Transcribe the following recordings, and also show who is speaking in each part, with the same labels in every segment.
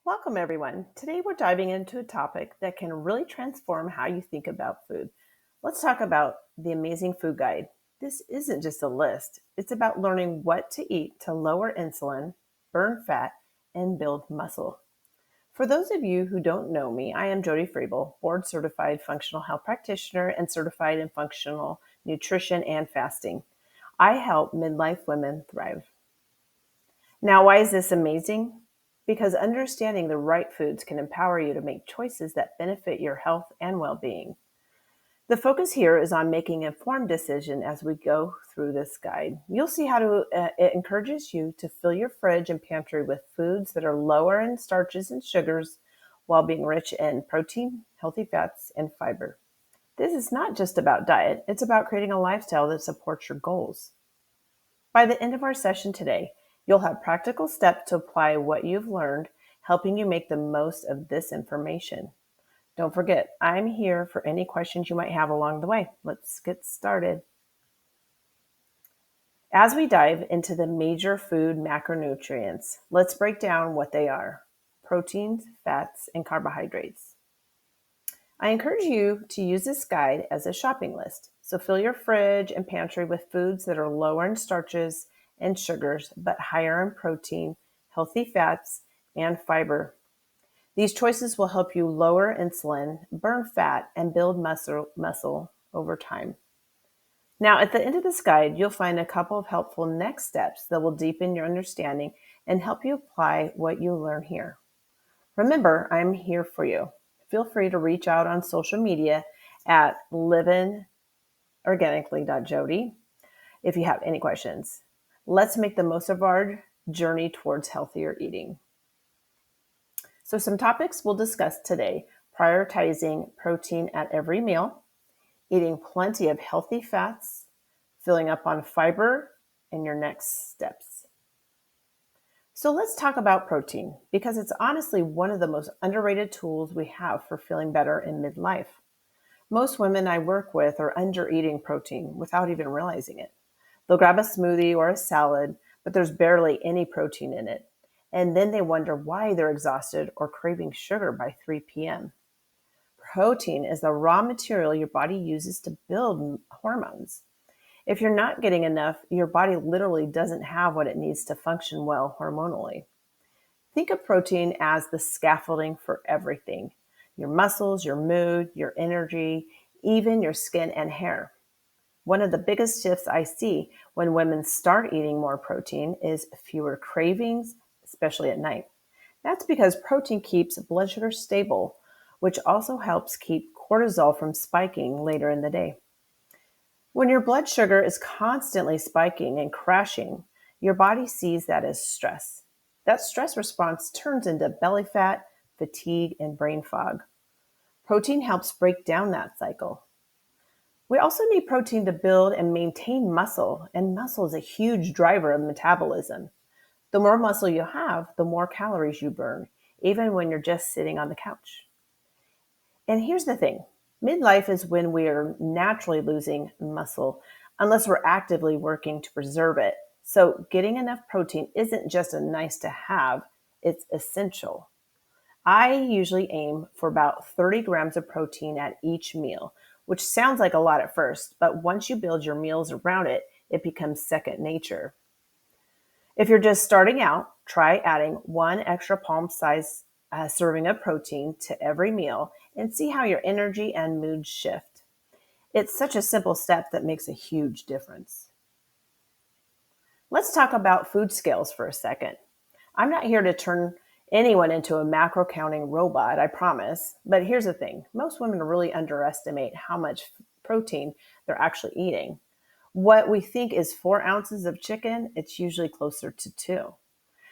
Speaker 1: Welcome, everyone. Today we're diving into a topic that can really transform how you think about food. Let's talk about the Amazing Food Guide. This isn't just a list, it's about learning what to eat to lower insulin, burn fat, and build muscle. For those of you who don't know me, I am Jody Friebel, board certified functional health practitioner and certified in functional nutrition and fasting. I help midlife women thrive. Now, why is this amazing? Because understanding the right foods can empower you to make choices that benefit your health and well being. The focus here is on making informed decision as we go through this guide. You'll see how it encourages you to fill your fridge and pantry with foods that are lower in starches and sugars while being rich in protein, healthy fats, and fiber. This is not just about diet, it's about creating a lifestyle that supports your goals. By the end of our session today, you'll have practical steps to apply what you've learned, helping you make the most of this information. Don't forget, I'm here for any questions you might have along the way. Let's get started. As we dive into the major food macronutrients, let's break down what they are: proteins, fats, and carbohydrates. I encourage you to use this guide as a shopping list. So fill your fridge and pantry with foods that are lower in starches and sugars, but higher in protein, healthy fats, and fiber. These choices will help you lower insulin, burn fat, and build muscle over time. Now, at the end of this guide, you'll find a couple of helpful next steps that will deepen your understanding and help you apply what you learn here. Remember, I'm here for you. Feel free to reach out on social media at livinginorganically.jody if you have any questions. Let's make the most of our journey towards healthier eating. So some topics we'll discuss today: prioritizing protein at every meal, eating plenty of healthy fats, filling up on fiber, and your next steps. So let's talk about protein, because it's honestly one of the most underrated tools we have for feeling better in midlife. Most women I work with are under eating protein without even realizing it. They'll grab a smoothie or a salad, but there's barely any protein in it. And then they wonder why they're exhausted or craving sugar by 3 p.m. Protein is the raw material your body uses to build hormones. If you're not getting enough, your body literally doesn't have what it needs to function well hormonally. Think of protein as the scaffolding for everything: your muscles, your mood, your energy, even your skin and hair. One of the biggest shifts I see when women start eating more protein is fewer cravings, especially at night. That's because protein keeps blood sugar stable, which also helps keep cortisol from spiking later in the day. When your blood sugar is constantly spiking and crashing, your body sees that as stress. That stress response turns into belly fat, fatigue, and brain fog. Protein helps break down that cycle. We also need protein to build and maintain muscle, and muscle is a huge driver of metabolism. The more muscle you have, the more calories you burn, even when you're just sitting on the couch. And here's the thing: midlife is when we are naturally losing muscle, unless we're actively working to preserve it. So getting enough protein isn't just a nice to have, it's essential. I usually aim for about 30 grams of protein at each meal, which sounds like a lot at first, but once you build your meals around it, it becomes second nature. If you're just starting out, try adding one extra palm-sized serving of protein to every meal and see how your energy and mood shift. It's such a simple step that makes a huge difference. Let's talk about food scales for a second. I'm not here to turn anyone into a macro counting robot, I promise. But here's the thing: most women really underestimate how much protein they're actually eating. What we think is 4 ounces of chicken, it's usually closer to 2.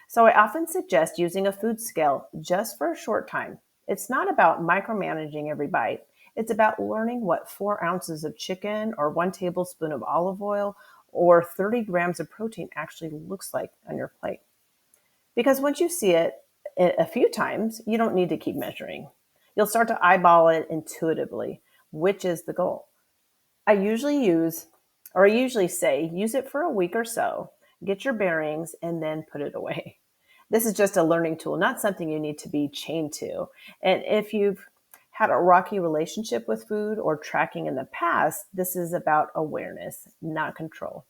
Speaker 1: So I often suggest using a food scale just for a short time. It's not about micromanaging every bite. It's about learning what 4 ounces of chicken or 1 tablespoon of olive oil or 30 grams of protein actually looks like on your plate. Because once you see it a few times, you don't need to keep measuring. You'll start to eyeball it intuitively, which is the goal. I usually say, use it for a week or so, get your bearings, and then put it away. This is just a learning tool, not something you need to be chained to. And if you've had a rocky relationship with food or tracking in the past, this is about awareness, not control.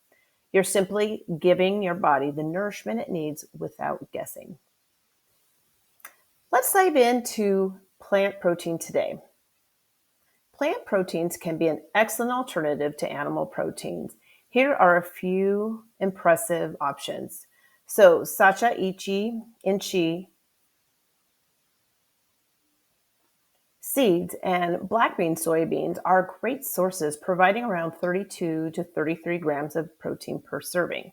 Speaker 1: You're simply giving your body the nourishment it needs without guessing. Let's dive into plant protein today. Plant proteins can be an excellent alternative to animal proteins. Here are a few impressive options. So, Sacha Ichi Inchi seeds and black bean soybeans are great sources, providing around 32 to 33 grams of protein per serving.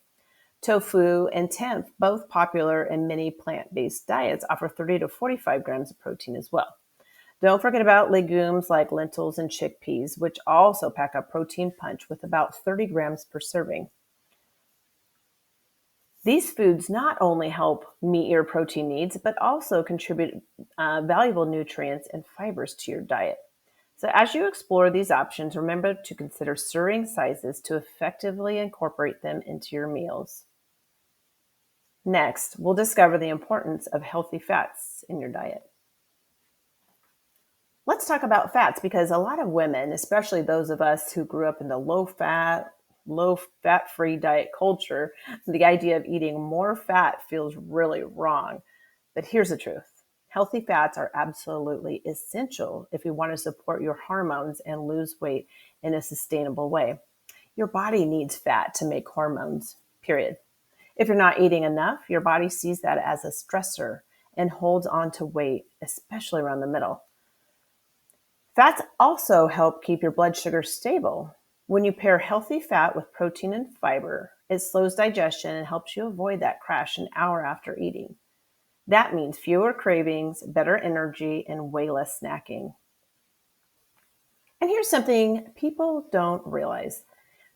Speaker 1: Tofu and tempeh, both popular in many plant-based diets, offer 30 to 45 grams of protein as well. Don't forget about legumes like lentils and chickpeas, which also pack a protein punch with about 30 grams per serving. These foods not only help meet your protein needs, but also contribute valuable nutrients and fibers to your diet. So, as you explore these options, remember to consider serving sizes to effectively incorporate them into your meals. Next, we'll discover the importance of healthy fats in your diet. Let's talk about fats because a lot of women, especially those of us who grew up in the low fat free diet culture, the idea of eating more fat feels really wrong. But here's the truth. Healthy fats are absolutely essential if you want to support your hormones and lose weight in a sustainable way. Your body needs fat to make hormones, period. If you're not eating enough, your body sees that as a stressor and holds on to weight, especially around the middle. Fats also help keep your blood sugar stable. When you pair healthy fat with protein and fiber, it slows digestion and helps you avoid that crash an hour after eating. That means fewer cravings, better energy, and way less snacking. And here's something people don't realize.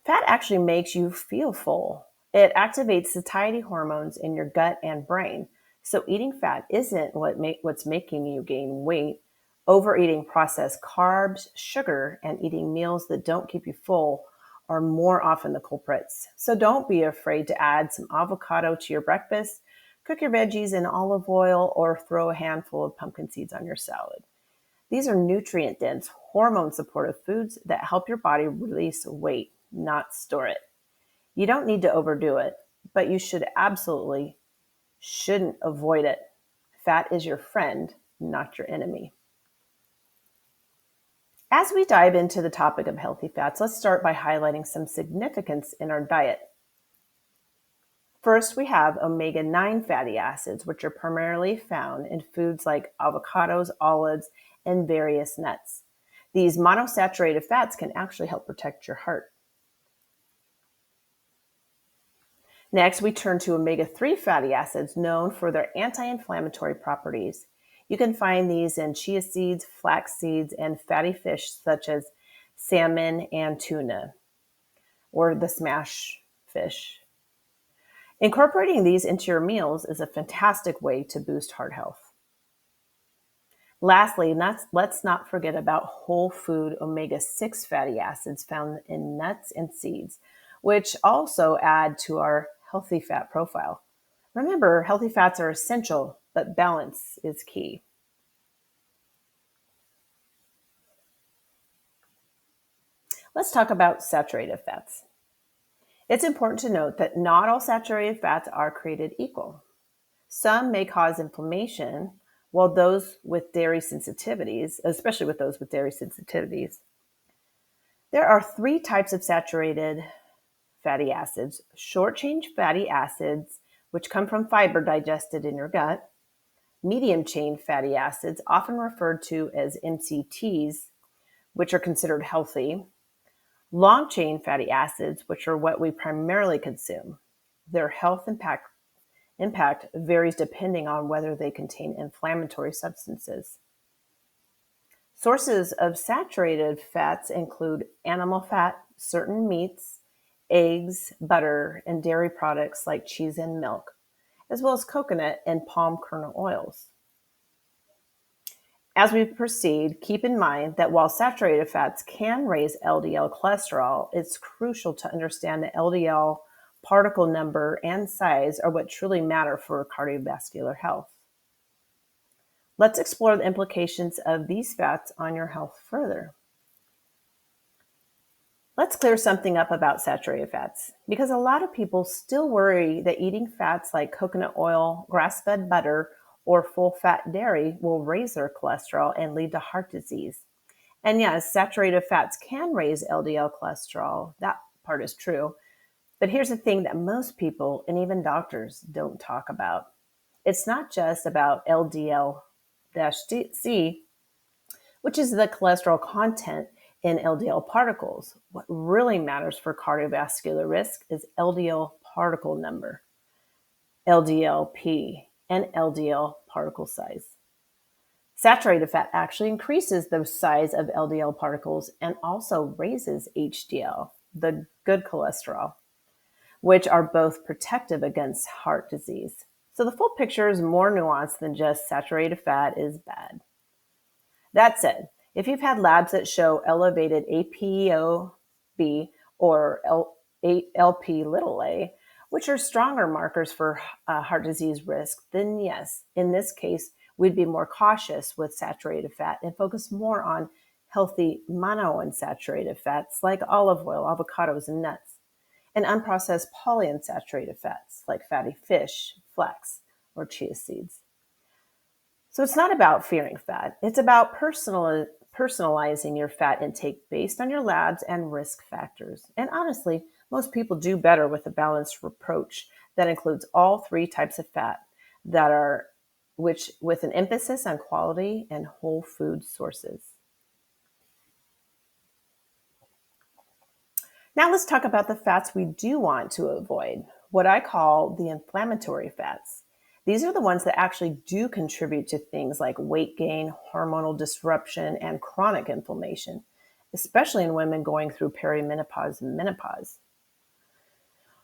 Speaker 1: Fat actually makes you feel full. It activates satiety hormones in your gut and brain. So eating fat isn't what's making you gain weight. Overeating processed carbs, sugar, and eating meals that don't keep you full are more often the culprits. So don't be afraid to add some avocado to your breakfast, cook your veggies in olive oil, or throw a handful of pumpkin seeds on your salad. These are nutrient-dense, hormone-supportive foods that help your body release weight, not store it. You don't need to overdo it, but you shouldn't avoid it. Fat is your friend, not your enemy. As we dive into the topic of healthy fats, let's start by highlighting some significance in our diet. First, we have omega-9 fatty acids, which are primarily found in foods like avocados, olives, and various nuts. These monosaturated fats can actually help protect your heart. Next, we turn to omega-3 fatty acids, known for their anti-inflammatory properties. You can find these in chia seeds, flax seeds, and fatty fish such as salmon and tuna, or the smash fish. Incorporating these into your meals is a fantastic way to boost heart health. Lastly, let's not forget about whole food omega-6 fatty acids found in nuts and seeds, which also add to our healthy fat profile. Remember, healthy fats are essential, but balance is key. Let's talk about saturated fats. It's important to note that not all saturated fats are created equal. Some may cause inflammation, while those with dairy sensitivities, especially with those with dairy sensitivities, there are three types of saturated fatty acids: short chain fatty acids, which come from fiber digested in your gut; medium chain fatty acids, often referred to as MCTs, which are considered healthy; long chain fatty acids, which are what we primarily consume. Their health impact varies depending on whether they contain inflammatory substances. Sources of saturated fats include animal fat, certain meats, eggs, butter, and dairy products like cheese and milk, as well as coconut and palm kernel oils. As we proceed, keep in mind that while saturated fats can raise LDL cholesterol, it's crucial to understand that LDL particle number, and size are what truly matter for cardiovascular health. Let's explore the implications of these fats on your health further. Let's clear something up about saturated fats, because a lot of people still worry that eating fats like coconut oil, grass-fed butter, or full-fat dairy will raise their cholesterol and lead to heart disease. And yes, saturated fats can raise LDL cholesterol. That part is true. But here's the thing that most people and even doctors don't talk about. It's not just about LDL-C, which is the cholesterol content in LDL particles. What really matters for cardiovascular risk is LDL particle number, LDLP, and LDL particle size. Saturated fat actually increases the size of LDL particles and also raises HDL, the good cholesterol, which are both protective against heart disease. So the full picture is more nuanced than just saturated fat is bad. That said, if you've had labs that show elevated ApoB or LP(a), which are stronger markers for heart disease risk, then yes, in this case, we'd be more cautious with saturated fat and focus more on healthy monounsaturated fats like olive oil, avocados, and nuts, and unprocessed polyunsaturated fats like fatty fish, flax, or chia seeds. So it's not about fearing fat. It's about personalizing your fat intake based on your labs and risk factors. And honestly, most people do better with a balanced approach that includes all three types of fat which with an emphasis on quality and whole food sources. Now let's talk about the fats we do want to avoid, what I call the inflammatory fats. These are the ones that actually do contribute to things like weight gain, hormonal disruption, and chronic inflammation, especially in women going through perimenopause and menopause.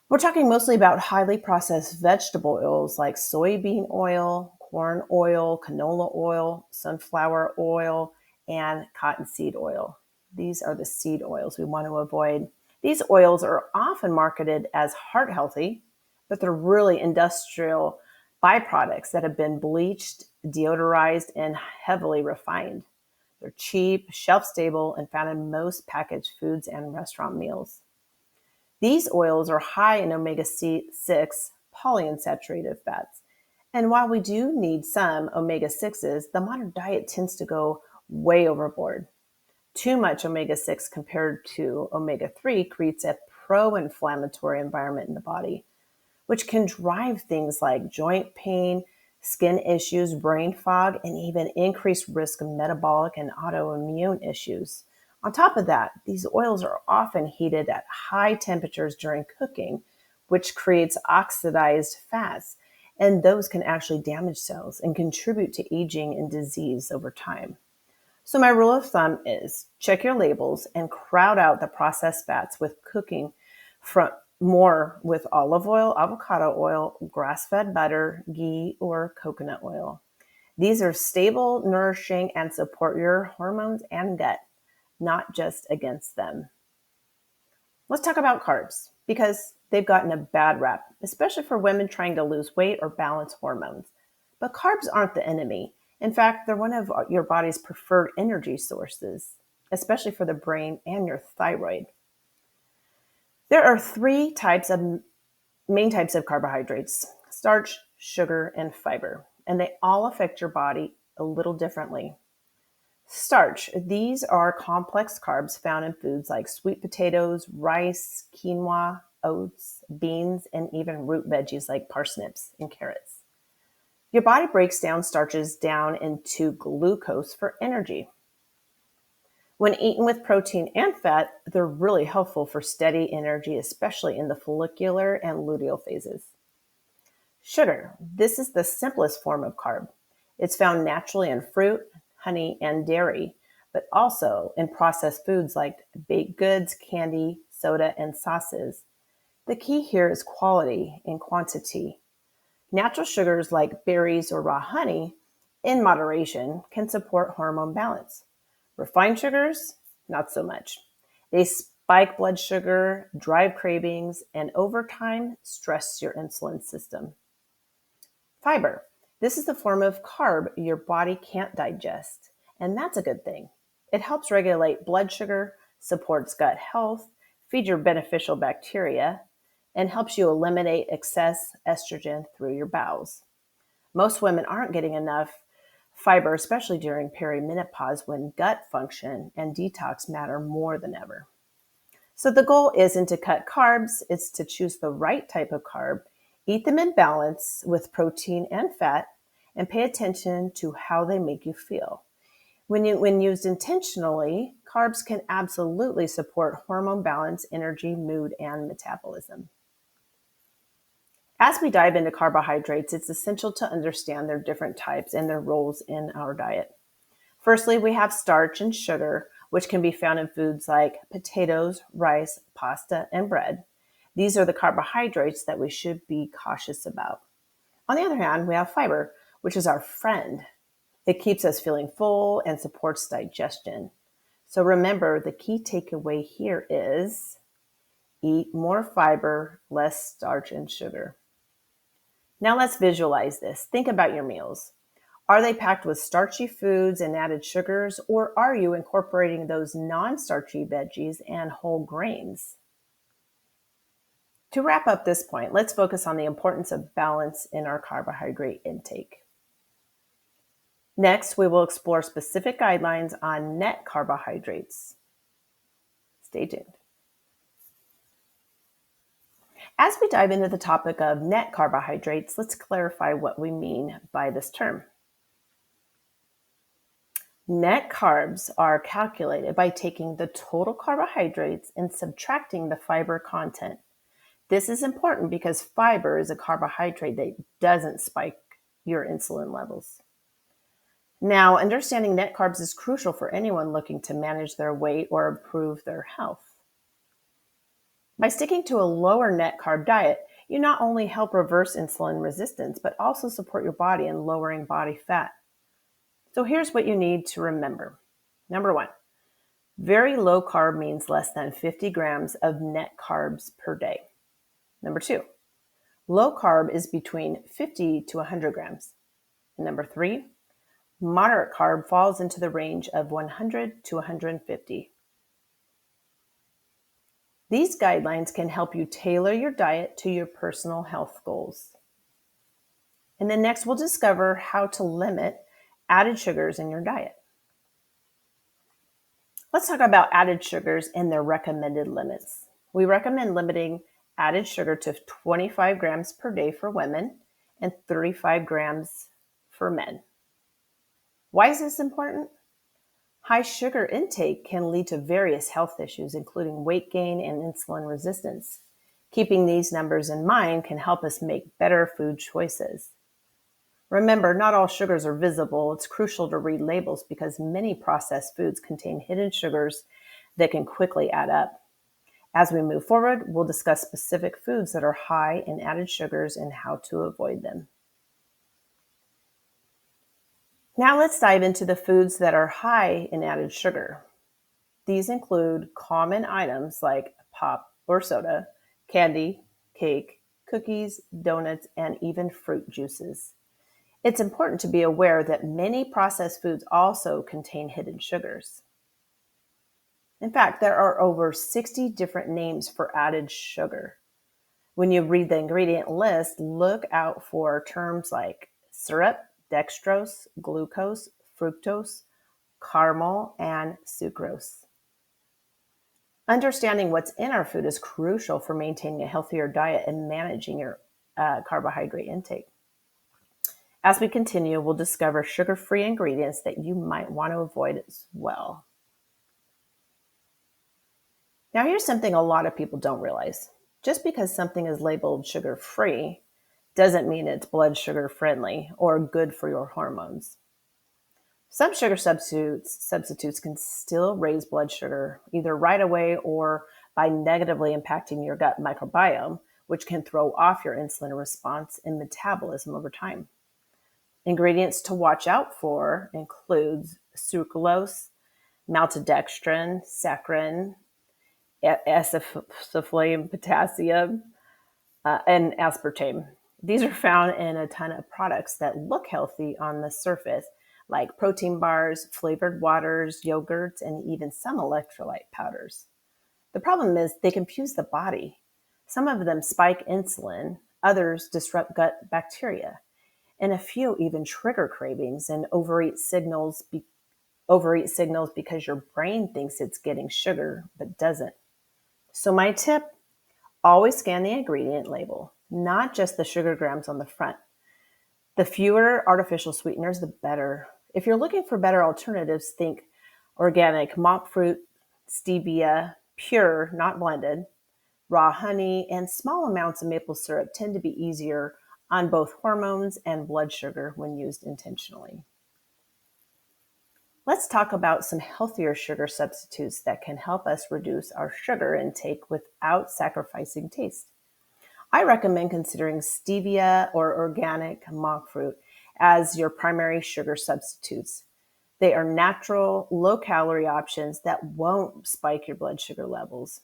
Speaker 1: We're talking mostly about highly processed vegetable oils like soybean oil, corn oil, canola oil, sunflower oil, and cottonseed oil. These are the seed oils we want to avoid. These oils are often marketed as heart healthy, but they're really industrial byproducts that have been bleached, deodorized, and heavily refined. They're cheap, shelf-stable, and found in most packaged foods and restaurant meals. These oils are high in omega-6 polyunsaturated fats. And while we do need some omega-6s, the modern diet tends to go way overboard. Too much omega-6 compared to omega-3 creates a pro-inflammatory environment in the body, which can drive things like joint pain, skin issues, brain fog, and even increased risk of metabolic and autoimmune issues. On top of that, these oils are often heated at high temperatures during cooking, which creates oxidized fats, and those can actually damage cells and contribute to aging and disease over time. So my rule of thumb is check your labels and crowd out the processed fats with cooking from more with olive oil, avocado oil, grass-fed butter, ghee, or coconut oil. These are stable, nourishing, and support your hormones and gut, not just against them. Let's talk about carbs, because they've gotten a bad rap, especially for women trying to lose weight or balance hormones. But carbs aren't the enemy. In fact, they're one of your body's preferred energy sources, especially for the brain and your thyroid. There are main types of carbohydrates: starch, sugar, and fiber, and they all affect your body a little differently. Starch. These are complex carbs found in foods like sweet potatoes, rice, quinoa, oats, beans, and even root veggies like parsnips and carrots. Your body breaks down starches down into glucose for energy. When eaten with protein and fat, they're really helpful for steady energy, especially in the follicular and luteal phases. Sugar. This is the simplest form of carb. It's found naturally in fruit, honey, and dairy, but also in processed foods like baked goods, candy, soda, and sauces. The key here is quality and quantity. Natural sugars like berries or raw honey, in moderation, can support hormone balance. Refined sugars, not so much. They spike blood sugar, drive cravings, and over time, stress your insulin system. Fiber. This is the form of carb your body can't digest, and that's a good thing. It helps regulate blood sugar, supports gut health, feeds your beneficial bacteria, and helps you eliminate excess estrogen through your bowels. Most women aren't getting enough fiber, especially during perimenopause when gut function and detox matter more than ever. So the goal isn't to cut carbs, it's to choose the right type of carb, eat them in balance with protein and fat, and pay attention to how they make you feel. When used intentionally, carbs can absolutely support hormone balance, energy, mood, and metabolism. As we dive into carbohydrates, it's essential to understand their different types and their roles in our diet. Firstly, we have starch and sugar, which can be found in foods like potatoes, rice, pasta, and bread. These are the carbohydrates that we should be cautious about. On the other hand, we have fiber, which is our friend. It keeps us feeling full and supports digestion. So remember, the key takeaway here is eat more fiber, less starch and sugar. Now let's visualize this. Think about your meals. Are they packed with starchy foods and added sugars, or are you incorporating those non-starchy veggies and whole grains? To wrap up this point, let's focus on the importance of balance in our carbohydrate intake. Next, we will explore specific guidelines on net carbohydrates. Stay tuned. As we dive into the topic of net carbohydrates, let's clarify what we mean by this term. Net carbs are calculated by taking the total carbohydrates and subtracting the fiber content. This is important because fiber is a carbohydrate that doesn't spike your insulin levels. Now, understanding net carbs is crucial for anyone looking to manage their weight or improve their health. By sticking to a lower net carb diet, you not only help reverse insulin resistance, but also support your body in lowering body fat. So here's what you need to remember. Number one, very low carb means less than 50 grams of net carbs per day. Number two, low carb is between 50 to 100 grams. Number three, moderate carb falls into the range of 100 to 150. These guidelines can help you tailor your diet to your personal health goals. And then next, we'll discover how to limit added sugars in your diet. Let's talk about added sugars and their recommended limits. We recommend limiting added sugar to 25 grams per day for women and 35 grams for men. Why is this important? High sugar intake can lead to various health issues, including weight gain and insulin resistance. Keeping these numbers in mind can help us make better food choices. Remember, not all sugars are visible. It's crucial to read labels because many processed foods contain hidden sugars that can quickly add up. As we move forward, we'll discuss specific foods that are high in added sugars and how to avoid them. Now let's dive into the foods that are high in added sugar. These include common items like pop or soda, candy, cake, cookies, donuts, and even fruit juices. It's important to be aware that many processed foods also contain hidden sugars. In fact, there are over 60 different names for added sugar. When you read the ingredient list, look out for terms like syrup, dextrose, glucose, fructose, caramel, and sucrose. Understanding what's in our food is crucial for maintaining a healthier diet and managing your carbohydrate intake. As we continue, we'll discover sugar-free ingredients that you might want to avoid as well. Now, here's something a lot of people don't realize. Just because something is labeled sugar-free doesn't mean it's blood sugar friendly or good for your hormones. Some sugar substitutes can still raise blood sugar, either right away or by negatively impacting your gut microbiome, which can throw off your insulin response and metabolism over time. Ingredients to watch out for includes sucralose, maltodextrin, saccharin, acetylsaflame, potassium, and aspartame. These are found in a ton of products that look healthy on the surface, like protein bars, flavored waters, yogurts, and even some electrolyte powders. The problem is they confuse the body. Some of them spike insulin, others disrupt gut bacteria, and a few even trigger cravings and overeat signals because your brain thinks it's getting sugar but doesn't. So my tip, always scan the ingredient label, not just the sugar grams on the front. The fewer artificial sweeteners, the better. If you're looking for better alternatives, think organic monk fruit, stevia, pure, not blended, raw honey, and small amounts of maple syrup tend to be easier on both hormones and blood sugar when used intentionally. Let's talk about some healthier sugar substitutes that can help us reduce our sugar intake without sacrificing taste. I recommend considering stevia or organic monk fruit as your primary sugar substitutes. They are natural, low-calorie options that won't spike your blood sugar levels.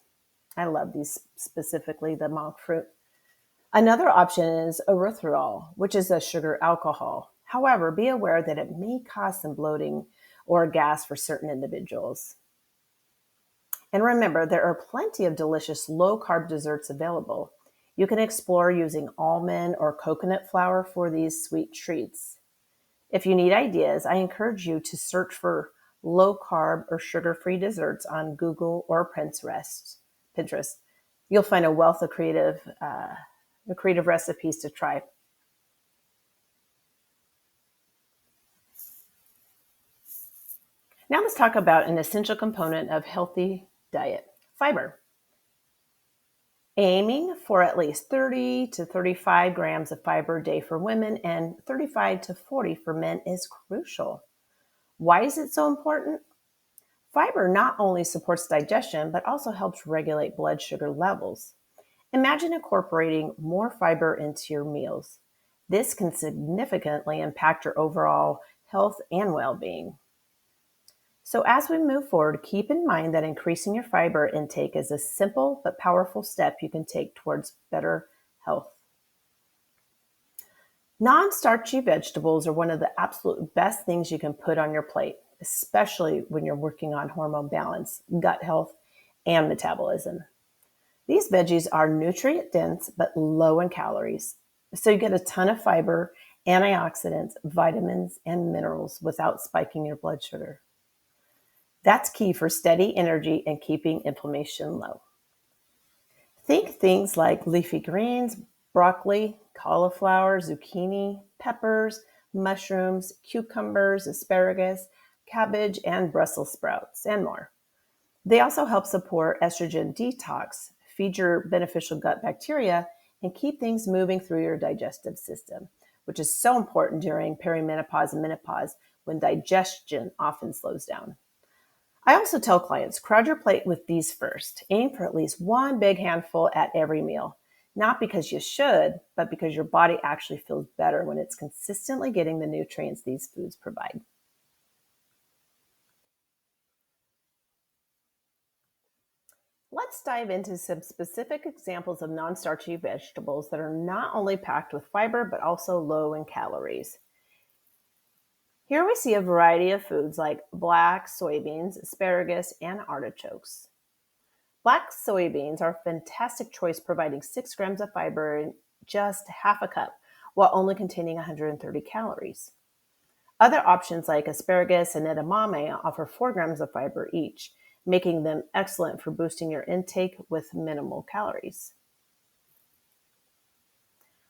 Speaker 1: I love these, specifically the monk fruit. Another option is erythritol, which is a sugar alcohol. However, be aware that it may cause some bloating or gas for certain individuals. And remember, there are plenty of delicious low-carb desserts available. You can explore using almond or coconut flour for these sweet treats. If you need ideas, I encourage you to search for low-carb or sugar-free desserts on Google or Pinterest. You'll find a wealth of creative recipes to try. Now let's talk about an essential component of healthy diet, fiber. Aiming for at least 30 to 35 grams of fiber a day for women and 35 to 40 for men is crucial. Why is it so important? Fiber not only supports digestion, but also helps regulate blood sugar levels. Imagine incorporating more fiber into your meals. This can significantly impact your overall health and well-being. So as we move forward, keep in mind that increasing your fiber intake is a simple but powerful step you can take towards better health. Non-starchy vegetables are one of the absolute best things you can put on your plate, especially when you're working on hormone balance, gut health, and metabolism. These veggies are nutrient dense but low in calories, so you get a ton of fiber, antioxidants, vitamins, and minerals without spiking your blood sugar. That's key for steady energy and keeping inflammation low. Think things like leafy greens, broccoli, cauliflower, zucchini, peppers, mushrooms, cucumbers, asparagus, cabbage, and Brussels sprouts, and more. They also help support estrogen detox, feed your beneficial gut bacteria, and keep things moving through your digestive system, which is so important during perimenopause and menopause when digestion often slows down. I also tell clients, crowd your plate with these first. Aim for at least one big handful at every meal. Not because you should, but because your body actually feels better when it's consistently getting the nutrients these foods provide. Let's dive into some specific examples of non-starchy vegetables that are not only packed with fiber, but also low in calories. Here we see a variety of foods like black soybeans, asparagus, and artichokes. Black soybeans are a fantastic choice, providing 6 grams of fiber in just half a cup, while only containing 130 calories. Other options like asparagus and edamame offer 4 grams of fiber each, making them excellent for boosting your intake with minimal calories.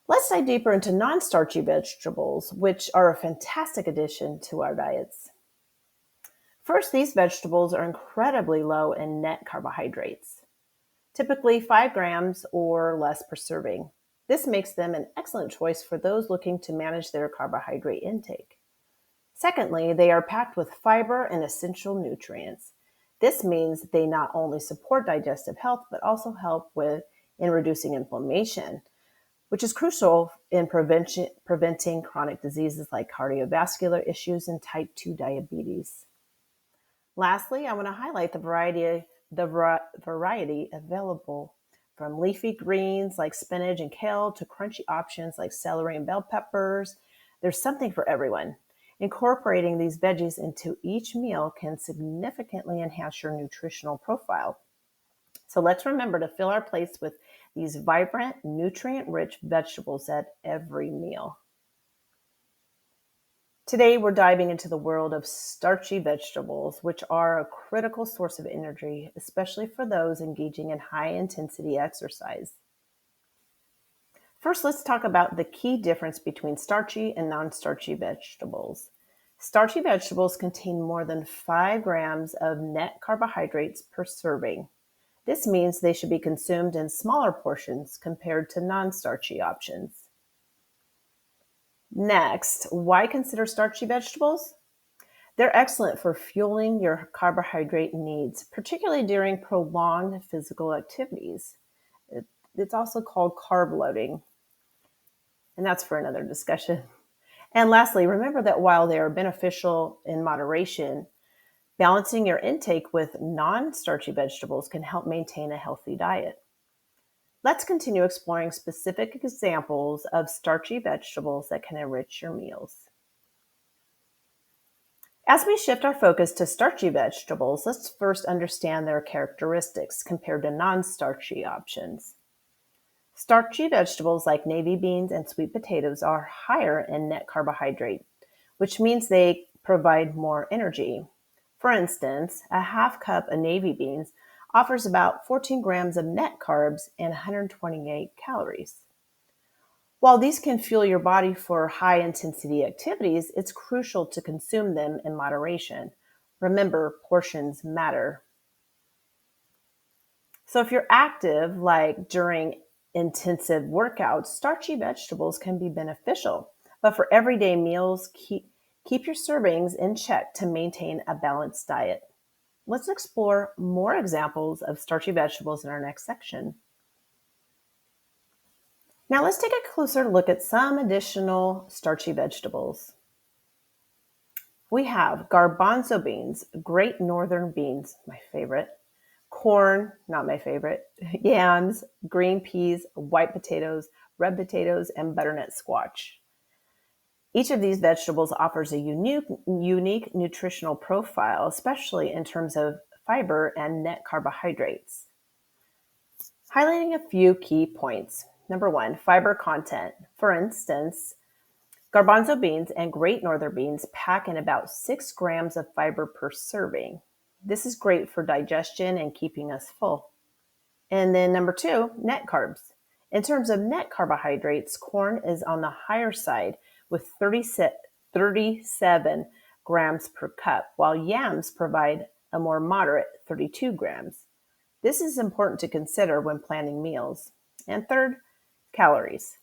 Speaker 1: Let's dive deeper into non-starchy vegetables, which are a fantastic addition to our diets. First, these vegetables are incredibly low in net carbohydrates, typically 5 grams or less per serving. This makes them an excellent choice for those looking to manage their carbohydrate intake. Secondly, they are packed with fiber and essential nutrients. This means they not only support digestive health, but also help in reducing inflammation, which is crucial in preventing chronic diseases like cardiovascular issues and type 2 diabetes. Lastly, I want to highlight the variety the variety available, from leafy greens like spinach and kale to crunchy options like celery and bell peppers. There's something for everyone. Incorporating these veggies into each meal can significantly enhance your nutritional profile. So let's remember to fill our plates with these vibrant, nutrient-rich vegetables at every meal. Today, we're diving into the world of starchy vegetables, which are a critical source of energy, especially for those engaging in high-intensity exercise. First, let's talk about the key difference between starchy and non-starchy vegetables. Starchy vegetables contain more than 5 grams of net carbohydrates per serving. This means they should be consumed in smaller portions compared to non-starchy options. Next, why consider starchy vegetables? They're excellent for fueling your carbohydrate needs, particularly during prolonged physical activities. It's also called carb loading, and that's for another discussion. And lastly, remember that while they are beneficial in moderation, balancing your intake with non-starchy vegetables can help maintain a healthy diet. Let's continue exploring specific examples of starchy vegetables that can enrich your meals. As we shift our focus to starchy vegetables, let's first understand their characteristics compared to non-starchy options. Starchy vegetables like navy beans and sweet potatoes are higher in net carbohydrate, which means they provide more energy. For instance, a half cup of navy beans offers about 14 grams of net carbs and 128 calories. While these can fuel your body for high-intensity activities, it's crucial to consume them in moderation. Remember, portions matter. So if you're active, like during intensive workouts, starchy vegetables can be beneficial. But for everyday meals, keep your servings in check to maintain a balanced diet. Let's explore more examples of starchy vegetables in our next section. Now let's take a closer look at some additional starchy vegetables. We have garbanzo beans, great northern beans, my favorite, corn, not my favorite, yams, green peas, white potatoes, red potatoes, and butternut squash. Each of these vegetables offers a unique nutritional profile, especially in terms of fiber and net carbohydrates. Highlighting a few key points. Number one, fiber content. For instance, garbanzo beans and great northern beans pack in about 6 grams of fiber per serving. This is great for digestion and keeping us full. And then number two, net carbs. In terms of net carbohydrates, corn is on the higher side with 37 grams per cup, while yams provide a more moderate 32 grams. This is important to consider when planning meals. And third, calories.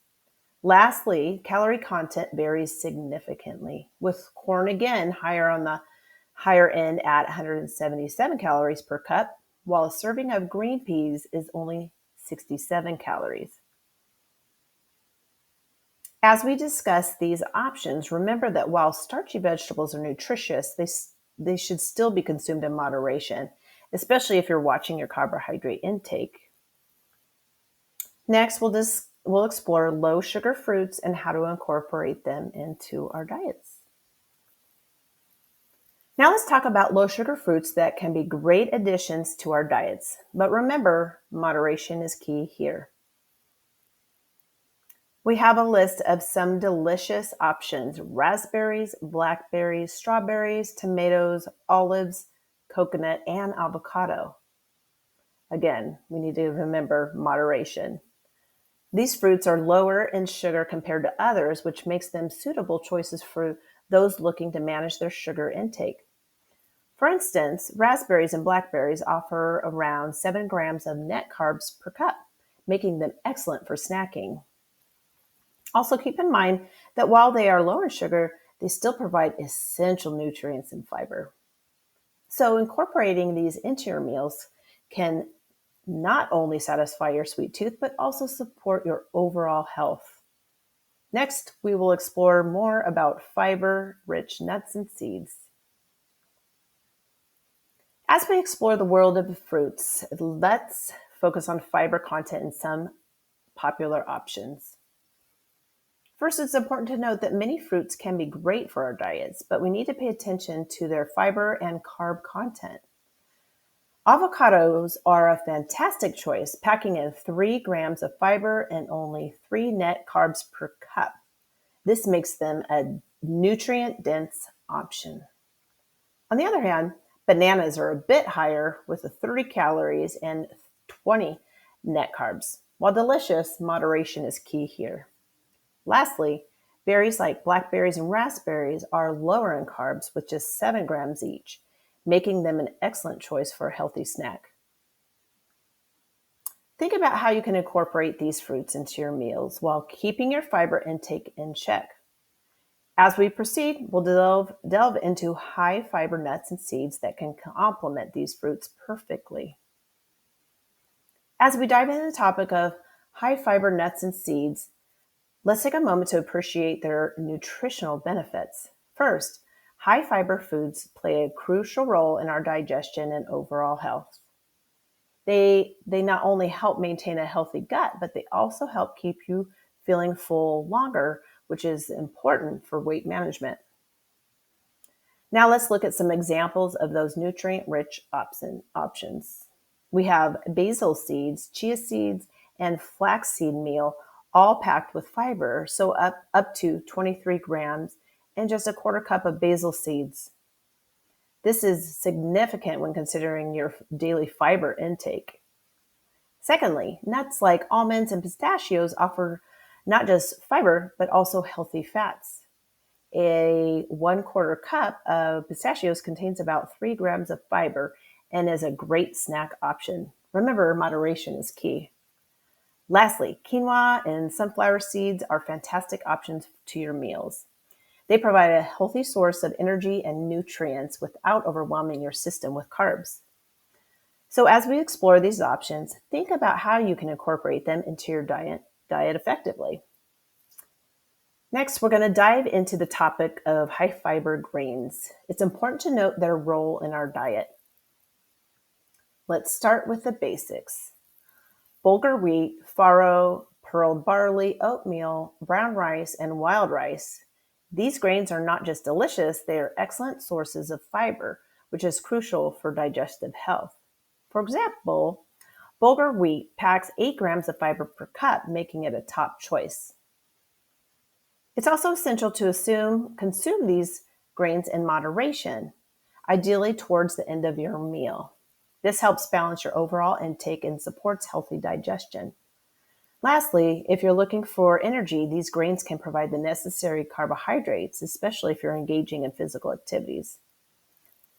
Speaker 1: Lastly, calorie content varies significantly, with corn again higher on the higher end at 177 calories per cup, while a serving of green peas is only 67 calories. As we discuss these options, remember that while starchy vegetables are nutritious, they should still be consumed in moderation, especially if you're watching your carbohydrate intake. Next, we'll explore low sugar fruits and how to incorporate them into our diets. Now let's talk about low sugar fruits that can be great additions to our diets. But remember, moderation is key here. We have a list of some delicious options: raspberries, blackberries, strawberries, tomatoes, olives, coconut, and avocado. Again, we need to remember moderation. These fruits are lower in sugar compared to others, which makes them suitable choices for those looking to manage their sugar intake. For instance, raspberries and blackberries offer around 7 grams of net carbs per cup, making them excellent for snacking. Also, keep in mind that while they are low in sugar, they still provide essential nutrients and fiber. So incorporating these into your meals can not only satisfy your sweet tooth, but also support your overall health. Next, we will explore more about fiber-rich nuts and seeds. As we explore the world of fruits, let's focus on fiber content in some popular options. First, it's important to note that many fruits can be great for our diets, but we need to pay attention to their fiber and carb content. Avocados are a fantastic choice, packing in 3 grams of fiber and only 3 net carbs per cup. This makes them a nutrient-dense option. On the other hand, bananas are a bit higher with 30 calories and 20 net carbs. While delicious, moderation is key here. Lastly, berries like blackberries and raspberries are lower in carbs with just 7 grams each, making them an excellent choice for a healthy snack. Think about how you can incorporate these fruits into your meals while keeping your fiber intake in check. As we proceed, we'll delve into high fiber nuts and seeds that can complement these fruits perfectly. As we dive into the topic of high fiber nuts and seeds, let's take a moment to appreciate their nutritional benefits. First, high fiber foods play a crucial role in our digestion and overall health. They not only help maintain a healthy gut, but they also help keep you feeling full longer, which is important for weight management. Now let's look at some examples of those nutrient-rich options. We have basil seeds, chia seeds, and flaxseed meal, all packed with fiber, so up to 23 grams, and just a quarter cup of basil seeds. This is significant when considering your daily fiber intake. Secondly, nuts like almonds and pistachios offer not just fiber, but also healthy fats. A 1/4 cup of pistachios contains about 3 grams of fiber and is a great snack option. Remember, moderation is key. Lastly, quinoa and sunflower seeds are fantastic options to your meals. They provide a healthy source of energy and nutrients without overwhelming your system with carbs. So as we explore these options, think about how you can incorporate them into your diet effectively. Next, we're going to dive into the topic of high fiber grains. It's important to note their role in our diet. Let's start with the basics. Bulgur wheat, farro, pearl barley, oatmeal, brown rice, and wild rice. These grains are not just delicious, they are excellent sources of fiber, which is crucial for digestive health. For example, bulgur wheat packs 8 grams of fiber per cup, making it a top choice. It's also essential to consume these grains in moderation, ideally towards the end of your meal. This helps balance your overall intake and supports healthy digestion. Lastly, if you're looking for energy, these grains can provide the necessary carbohydrates, especially if you're engaging in physical activities.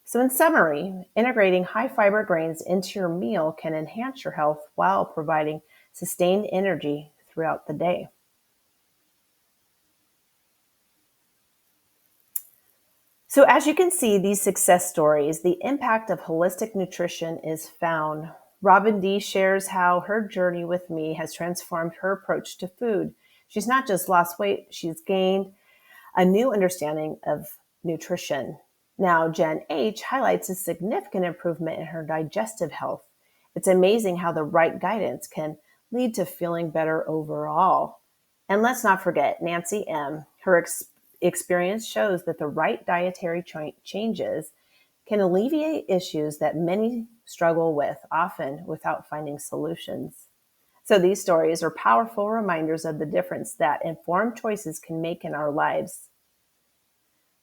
Speaker 1: So in summary, integrating high fiber grains into your meal can enhance your health while providing sustained energy throughout the day. So as you can see, these success stories, the impact of holistic nutrition is found. Robin D shares how her journey with me has transformed her approach to food. She's not just lost weight, she's gained a new understanding of nutrition. Now, Jen H highlights a significant improvement in her digestive health. It's amazing how the right guidance can lead to feeling better overall. And let's not forget Nancy M. Her experience shows that the right dietary changes can alleviate issues that many struggle with, often without finding solutions. So these stories are powerful reminders of the difference that informed choices can make in our lives.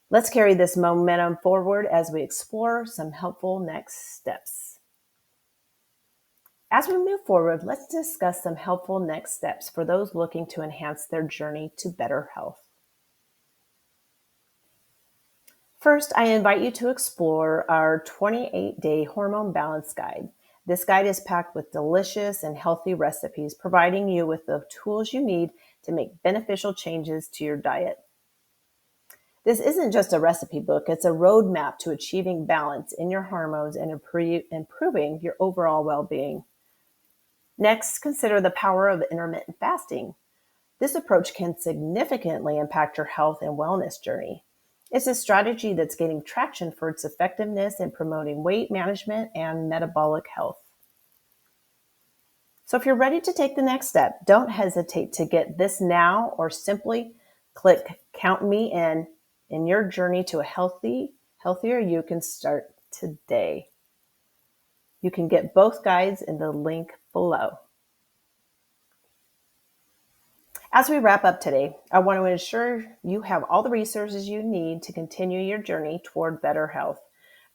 Speaker 1: Let's carry this momentum forward as we explore some helpful next steps. As we move forward, let's discuss some helpful next steps for those looking to enhance their journey to better health. First, I invite you to explore our 28-day hormone balance guide. This guide is packed with delicious and healthy recipes, providing you with the tools you need to make beneficial changes to your diet. This isn't just a recipe book, it's a roadmap to achieving balance in your hormones and improving your overall well-being. Next, consider the power of intermittent fasting. This approach can significantly impact your health and wellness journey. It's a strategy that's gaining traction for its effectiveness in promoting weight management and metabolic health. So if you're ready to take the next step, don't hesitate to get this now or simply click Count Me in your journey to a healthier you can start today. You can get both guides in the link below. As we wrap up today, I want to ensure you have all the resources you need to continue your journey toward better health.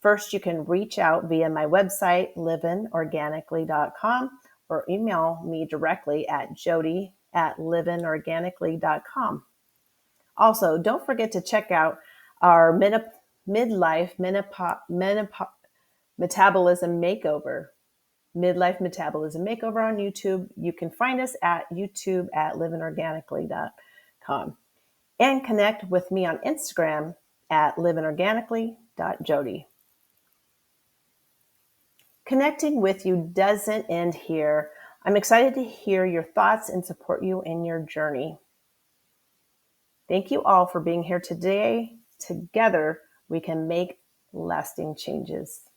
Speaker 1: First, you can reach out via my website, livinnorganically.com, or email me directly at jody@livinnorganically.com. Also, don't forget to check out our Midlife Metabolism Makeover. Midlife Metabolism Makeover on YouTube. You can find us at youtube@livinnorganically.com and connect with me on Instagram at livinnorganically.jody. Connecting with you doesn't end here. I'm excited to hear your thoughts and support you in your journey. Thank you all for being here today. Together, we can make lasting changes.